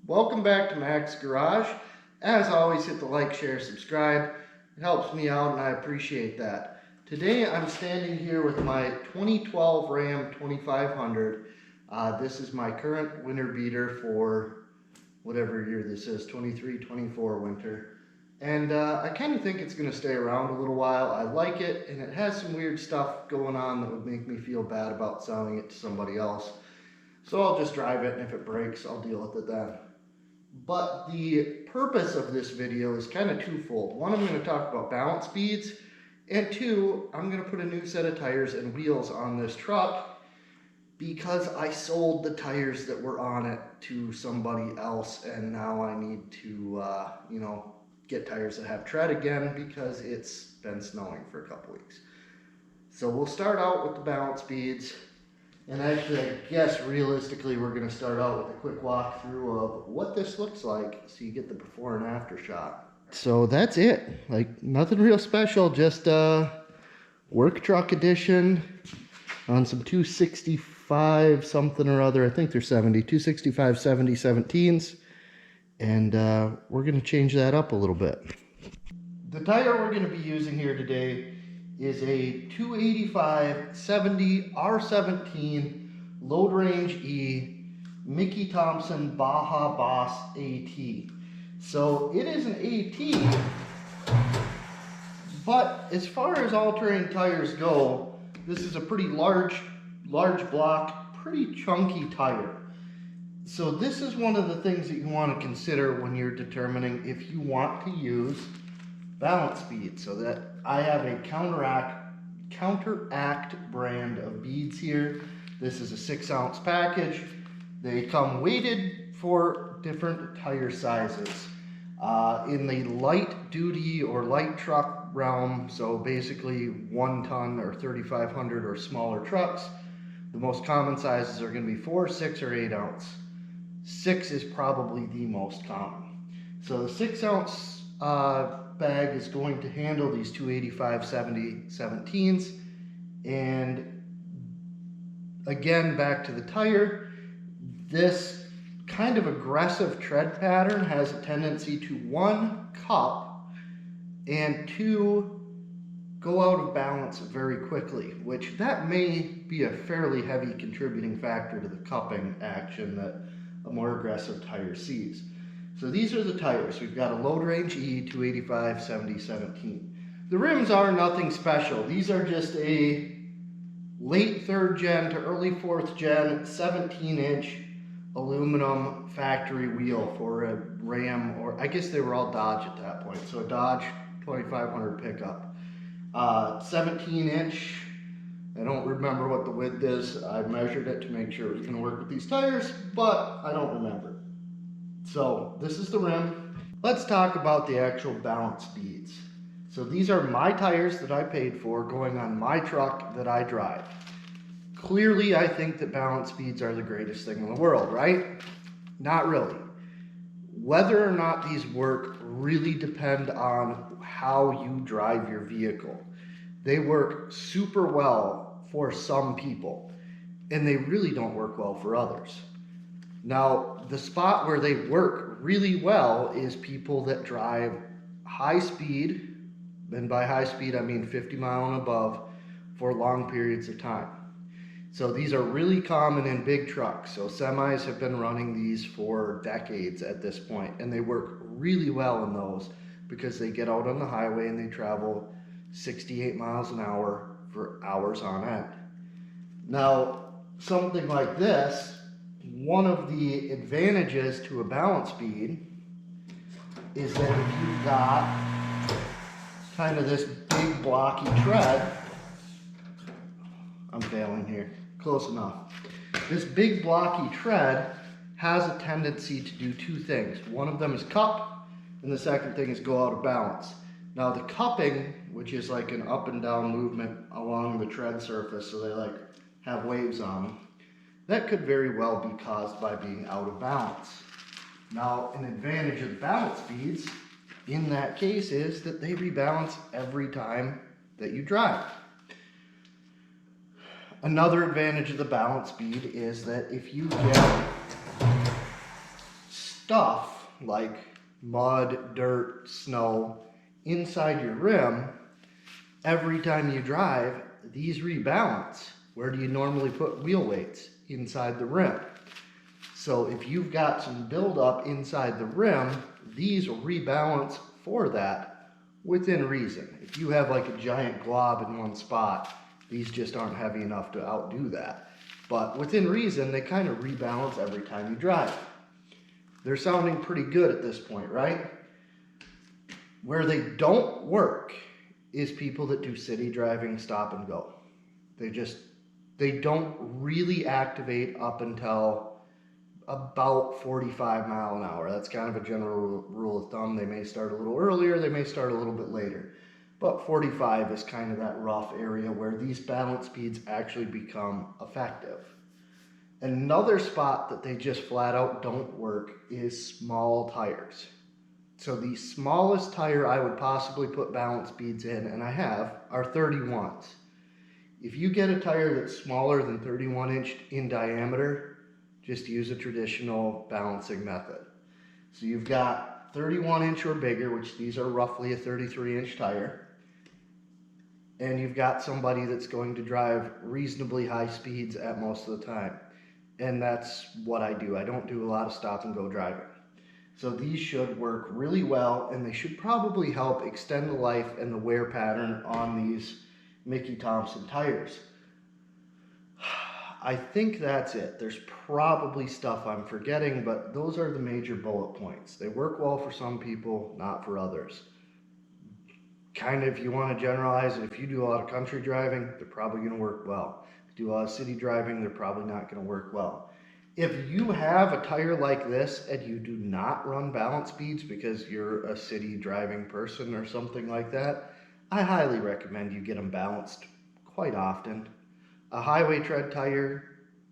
Welcome back to Mac's Garage. As always, hit the like, share, subscribe. It helps me out and I appreciate that. Today I'm standing here with my 2012 Ram 2500. This is my current winter beater for whatever year this is, 23-24 winter. And I kind of think it's going to stay around a little while. I like it, and it has some weird stuff going on that would make me feel bad about selling it to somebody else. So I'll just drive it, and if it breaks, I'll deal with it then. But the purpose of this video is kind of twofold. One, I'm going to talk about balance speeds, and two, I'm going to put a new set of tires and wheels on this truck because I sold the tires that were on it to somebody else, and now I need to, get tires that have tread again because it's been snowing for a couple weeks. So we'll start out with the balance speeds. And actually, I guess realistically, we're going to start out with a quick walkthrough of what this looks like so you get the before and after shot. So that's it. Like, nothing real special, just work truck edition on some 265 something or other. I think they're 265 70 17s. And we're going to change that up a little bit. The tire we're going to be using here today is a 285/70 R17 Load Range E Mickey Thompson Baja Boss AT. So it is an AT, but as far as all-terrain tires go, this is a pretty large block, pretty chunky tire. So this is one of the things that you want to consider when you're determining if you want to use balance speed. So that I have a Counteract brand of beads here. This is a 6-ounce package. They come weighted for different tire sizes. In the light duty or light truck realm, so basically 1 ton or 3,500 or smaller trucks, the most common sizes are going to be 4, 6, or 8 ounce. 6 is probably the most common. So the 6-ounce bag is going to handle these 285/70 17s. And again, back to the tire, this kind of aggressive tread pattern has a tendency to, 1, cup, and 2, go out of balance very quickly, which that may be a fairly heavy contributing factor to the cupping action that a more aggressive tire sees. So these are the tires. We've got a Load Range E 285/70 17. The rims are nothing special. These are just a late 3rd gen to early 4th gen 17-inch aluminum factory wheel for a Ram, or I guess they were all Dodge at that point. So a Dodge 2500 pickup. 17-inch. I don't remember what the width is. I measured it to make sure it was going to work with these tires, but I don't remember. So this is the rim. Let's talk about the actual balance speeds. So these are my tires that I paid for going on my truck that I drive. Clearly, I think that balance speeds are the greatest thing in the world, right? Not really. Whether or not these work really depend on how you drive your vehicle. They work super well for some people, and they really don't work well for others. Now, the spot where they work really well is people that drive high speed, and by high speed I mean 50 mile and above, for long periods of time. So these are really common in big trucks. So semis have been running these for decades at this point, and they work really well in those because they get out on the highway and they travel 68 miles an hour for hours on end. Now, something like this, one of the advantages to a balance bead is that if you've got kind of this big blocky tread, I'm failing here, close enough. This big blocky tread has a tendency to do 2 things. One of them is cup, and the second thing is go out of balance. Now the cupping, which is like an up and down movement along the tread surface, so they like have waves on them, that could very well be caused by being out of balance. Now, an advantage of the balance beads in that case is that they rebalance every time that you drive. Another advantage of the balance bead is that if you get stuff like mud, dirt, snow inside your rim, every time you drive, these rebalance. Where do you normally put wheel weights? Inside the rim. So if you've got some buildup inside the rim, these will rebalance for that within reason. If you have like a giant glob in one spot, these just aren't heavy enough to outdo that. But within reason, they kind of rebalance every time you drive. They're sounding pretty good at this point, right? Where they don't work is people that do city driving, stop and go. They don't really activate up until about 45 mile an hour. That's kind of a general rule of thumb. They may start a little earlier, they may start a little bit later. But 45 is kind of that rough area where these balance speeds actually become effective. Another spot that they just flat out don't work is small tires. So the smallest tire I would possibly put balance speeds in, and I have, are 31s. If you get a tire that's smaller than 31 inch in diameter, just use a traditional balancing method. So you've got 31 inch or bigger, which these are roughly a 33 inch tire. And you've got somebody that's going to drive reasonably high speeds at most of the time. And that's what I do. I don't do a lot of stop and go driving. So these should work really well, and they should probably help extend the life and the wear pattern on these Mickey Thompson tires. I think that's it. There's probably stuff I'm forgetting, but those are the major bullet points. They work well for some people, not for others. Kind of, if you want to generalize it, if you do a lot of country driving, they're probably going to work well. If you do a lot of city driving, they're probably not going to work well. If you have a tire like this and you do not run balance speeds because you're a city driving person or something like that, I highly recommend you get them balanced quite often. A highway tread tire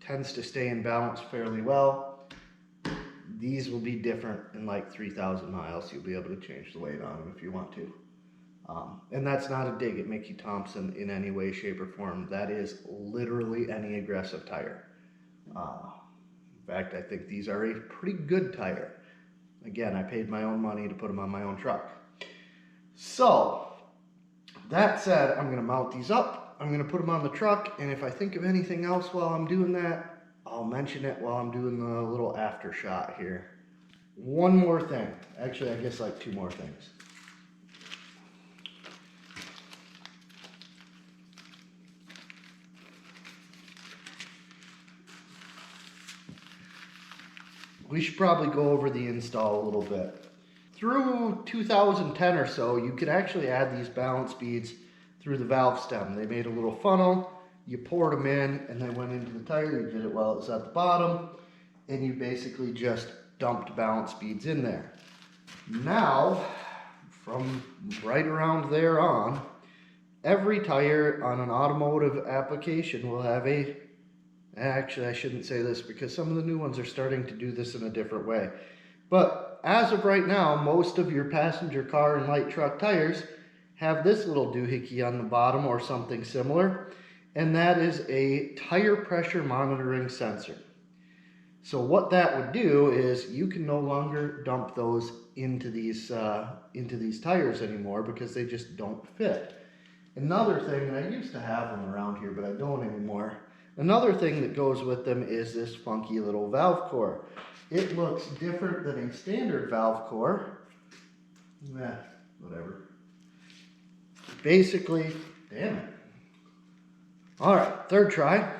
tends to stay in balance fairly well. These will be different in like 3,000 miles. You'll be able to change the weight on them if you want to. And that's not a dig at Mickey Thompson in any way, shape, or form. That is literally any aggressive tire. In fact, I think these are a pretty good tire. Again, I paid my own money to put them on my own truck. So, that said, I'm going to mount these up. I'm going to put them on the truck, and if I think of anything else while I'm doing that, I'll mention it while I'm doing the little after shot here. One more thing. Actually, I guess like two more things. We should probably go over the install a little bit. Through 2010 or so, you could actually add these balance speeds through the valve stem. They made a little funnel, you poured them in, and they went into the tire. You did it while it was at the bottom, and you basically just dumped balance speeds in there. Now, from right around there on, every tire on an automotive application will have a, actually I shouldn't say this because some of the new ones are starting to do this in a different way. But as of right now, most of your passenger car and light truck tires have this little doohickey on the bottom or something similar, and that is a tire pressure monitoring sensor. So what that would do is you can no longer dump those into these tires anymore because they just don't fit. Another thing, and I used to have them around here, but I don't anymore. Another thing that goes with them is this funky little valve core. It looks different than a standard valve core. Whatever. Basically, damn it. All right, third try.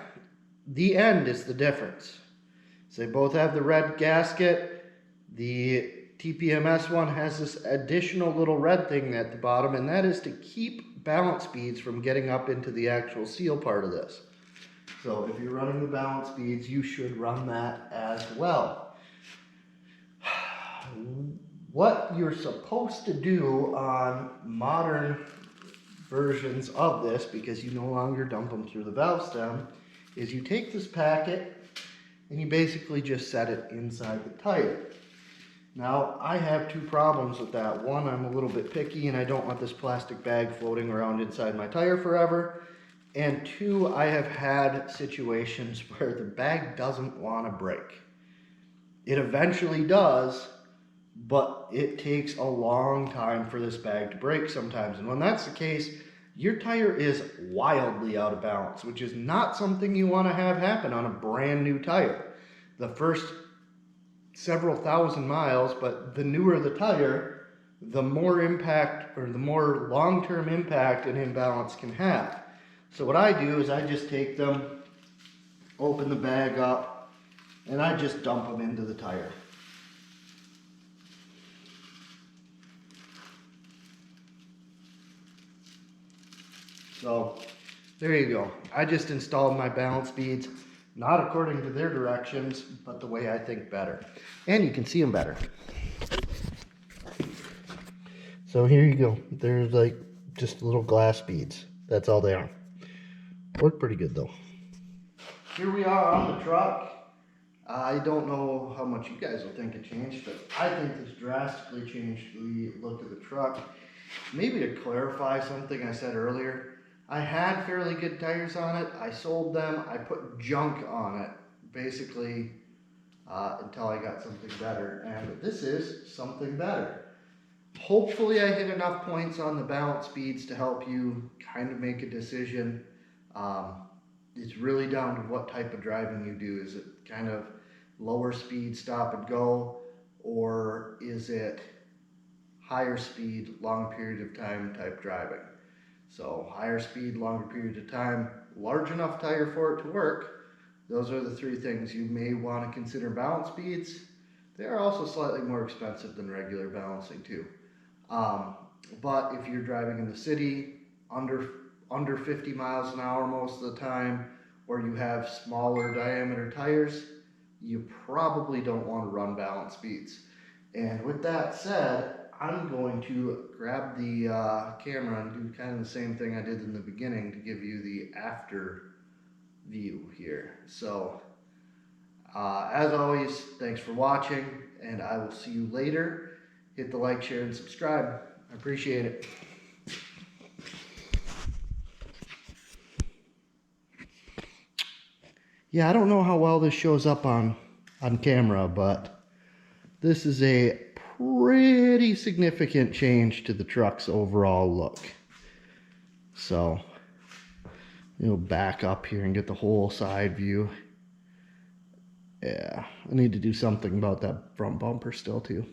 The end is the difference. So they both have the red gasket. The TPMS one has this additional little red thing at the bottom, and that is to keep balance speeds from getting up into the actual seal part of this. So if you're running the balance speeds, you should run that as well. What you're supposed to do on modern versions of this, because you no longer dump them through the valve stem, is you take this packet and you basically just set it inside the tire. Now, I have two problems with that. One, I'm a little bit picky and I don't want this plastic bag floating around inside my tire forever. And two, I have had situations where the bag doesn't want to break. It eventually does, but it takes a long time for this bag to break sometimes. And when that's the case, your tire is wildly out of balance, which is not something you want to have happen on a brand new tire. The first several thousand miles, but the newer the tire, the more impact or the more long-term impact an imbalance can have. So what I do is I just take them, open the bag up, and I just dump them into the tire. So there you go. I just installed my balance beads, not according to their directions, but the way I think better. And you can see them better. So here you go. There's like just little glass beads. That's all they are. Work pretty good though. Here we are on the truck. I don't know how much you guys will think it changed, but I think this drastically changed the look of the truck. Maybe to clarify something I said earlier, I had fairly good tires on it. I sold them. I put junk on it, basically, until I got something better. And this is something better. Hopefully I hit enough points on the balance beads to help you kind of make a decision. It's really down to what type of driving you do. Is it kind of lower speed, stop and go, or is it higher speed, long period of time type driving? So higher speed, longer period of time, large enough tire for it to work. Those are the three things you may want to consider balance beads. They are also slightly more expensive than regular balancing too. But if you're driving in the city, under 50 miles an hour most of the time, or you have smaller diameter tires, you probably don't want to run balance beads. And with that said, I'm going to grab the camera and do kind of the same thing I did in the beginning to give you the after view here. So as always, thanks for watching, and I will see you later. Hit the like, share, and subscribe. I appreciate it. Yeah, I don't know how well this shows up on camera, but this is a pretty significant change to the truck's overall look. So, back up here and get the whole side view. Yeah, I need to do something about that front bumper still too.